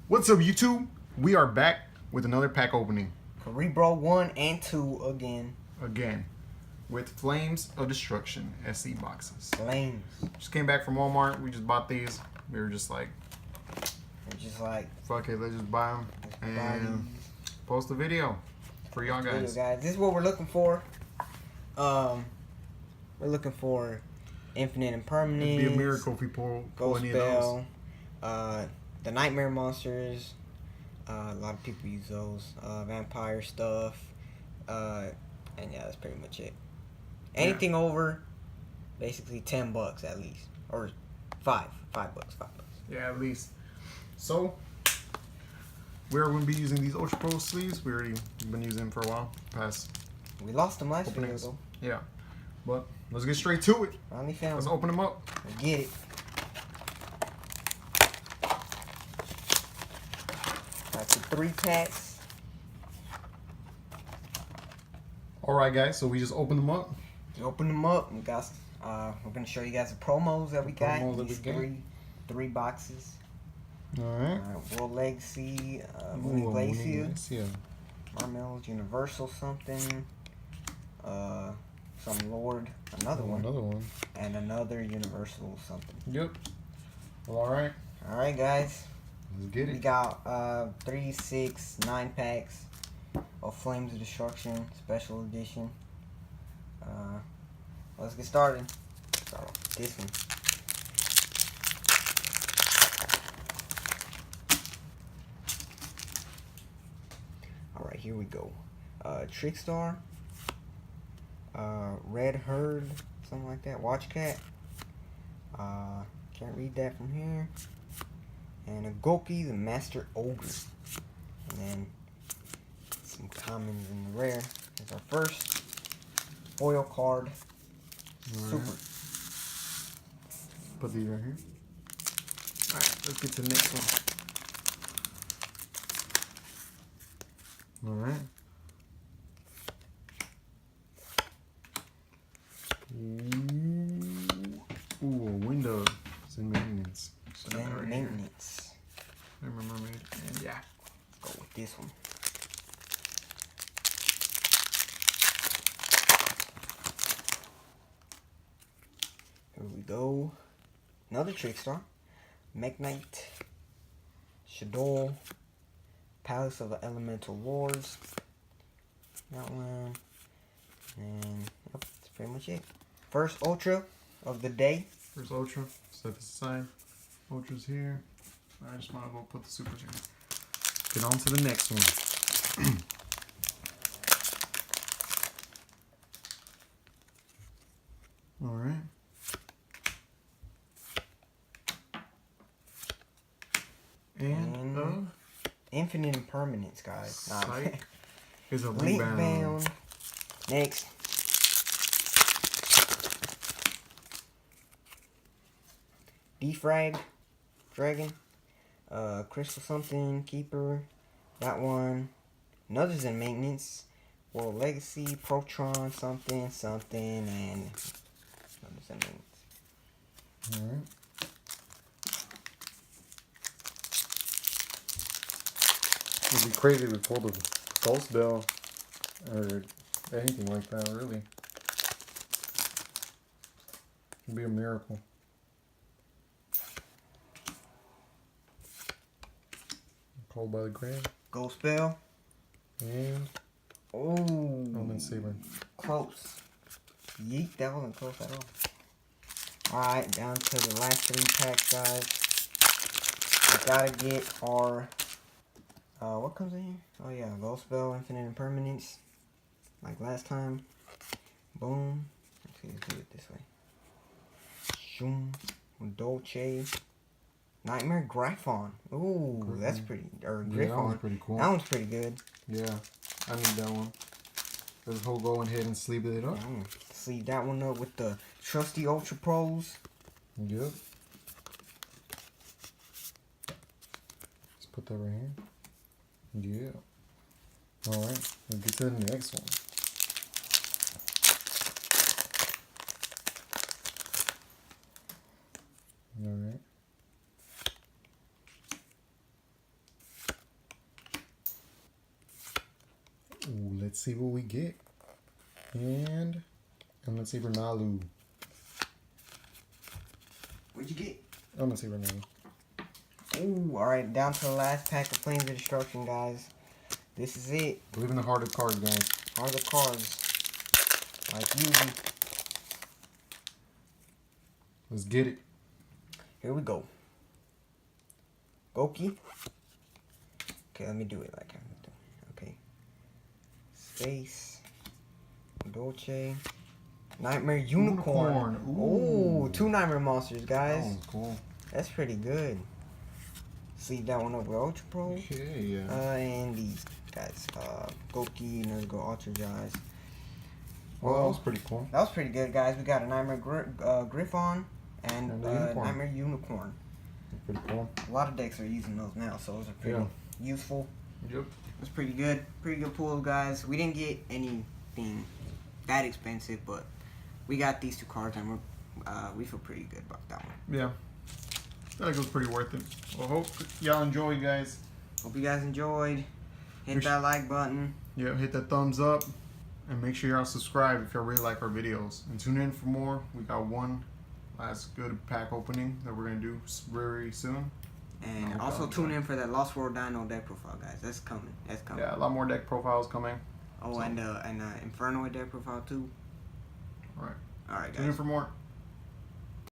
What's up, YouTube? We are back with another pack opening. Cerebro 1 and 2 Again, with Flames of Destruction SE boxes. Flames. Just came back from Walmart. We just bought these. We were just like, fuck it, let's just buy them and post a video for y'all guys. This is what we're looking for. We're looking for Infinite Impermanence. It'd be a miracle if we pull any of those. The Nightmare Monsters. A lot of people use those. Vampire stuff. And yeah, that's pretty much it. Anything over basically $10 at least. Or $5 bucks. Yeah, at least. So, we're going to be using these Ultra Pro sleeves. We already been using them for a while. We lost them last video though. Yeah. But let's get straight to it. Finally found Let's them. open them up. Let's get it. Got the 3 packs. Alright guys, so we just opened them up. Open them up. We got. We're gonna show you guys the promos that we got. These three boxes. All right. World Legacy, Moon Glacier, Marmel's Universal something, some Lord, another one, and another Universal something. Yep. Well, all right. All right, guys. Let's get it. We got 3, 6, 9 packs of Flames of Destruction Special Edition. Let's get started. Start off with this one. Alright, here we go. Trickstar. Red Herd. Something like that. Watch Cat. Can't read that from here. And a Goki, the Master Ogre. And then some commons in the rare. Here's our first foil card. Super. Put these right here. Alright, let's get to the next one. Alright. Ooh, a window. It's in maintenance. Maintenance. Remember Mermaid? And yeah. Let's go with this one. Here we go. Another Trickstar. Mekk-Knight. Shaddoll. Palace of the Elemental Lords. That one. And yep, that's pretty much it. First Ultra of the day. First Ultra. Set this aside. Ultra's here. I just want to go put the supers here. Get on to the next one. Alright. And Infinite Impermanence, guys. Psych is a Link bound. bound. Next. Defrag. Dragon. Crystal something. Keeper. That one. Another's in maintenance. World Legacy. Protron something. And another's in maintenance. Alright. It'd be crazy if we pulled a Ghost Bell or anything like that, really. It'd be a miracle. Called by the Grave. Ghost Bell. And Omen Saber. Close. Yeet, that wasn't close at all. Alright, down to the last 3 packs, guys. We gotta get our what comes in here? Oh yeah, Ghost Bell, Infinite Impermanence. Like last time. Boom. Let's do it this way. Shoom. Dolce. Nightmare Griffon. Ooh, that's pretty. Or Griffon. Yeah, that one's pretty cool. That one's pretty good. Yeah, I need that one. This whole go ahead and sleeve it up. Sleeve that one up with the trusty Ultra Pros. Yep. Let's put that right here. Yeah. Alright, let's get to the next one. Alright. Ooh, let's see what we get. And let's see Ronaldo. What'd you get? Let's see Ronaldo. Ooh, alright, down to the last pack of Flames of Destruction, guys. This is it. Believe in the heart of cards, guys. Heart of cards. Like usual. Let's get it. Here we go. Goki. Okay, let me do it like I'm doing. Okay. Space. Dolce. Nightmare Unicorn. Ooh. Ooh, 2 Nightmare Monsters, guys. Oh, cool. That's pretty good. Sleeve that one up with Ultra Pro. Okay, yeah. And these guys. Goki, Nurgle, Ultra Jais. Well, that was pretty cool. That was pretty good, guys. We got a Nightmare Griffon and And a Unicorn. Nightmare Unicorn. Pretty cool. A lot of decks are using those now, so those are pretty useful. Yep. It's pretty good. Pretty good pool, guys. We didn't get anything that expensive, but we got these 2 cards, and we feel pretty good about that one. Yeah. I feel like it was pretty worth it. Well, hope y'all enjoy, guys. Hope you guys enjoyed. Hit Make that like button. Yeah, hit that thumbs up. And make sure y'all subscribe if y'all really like our videos. And tune in for more. We got one last good pack opening that we're going to do very soon. And also tune in for that Lost World Dino deck profile, guys. That's coming. That's coming. Yeah, a lot more deck profiles coming. Oh, so. and Inferno deck profile, too. All right. All right, Tune in guys. for more.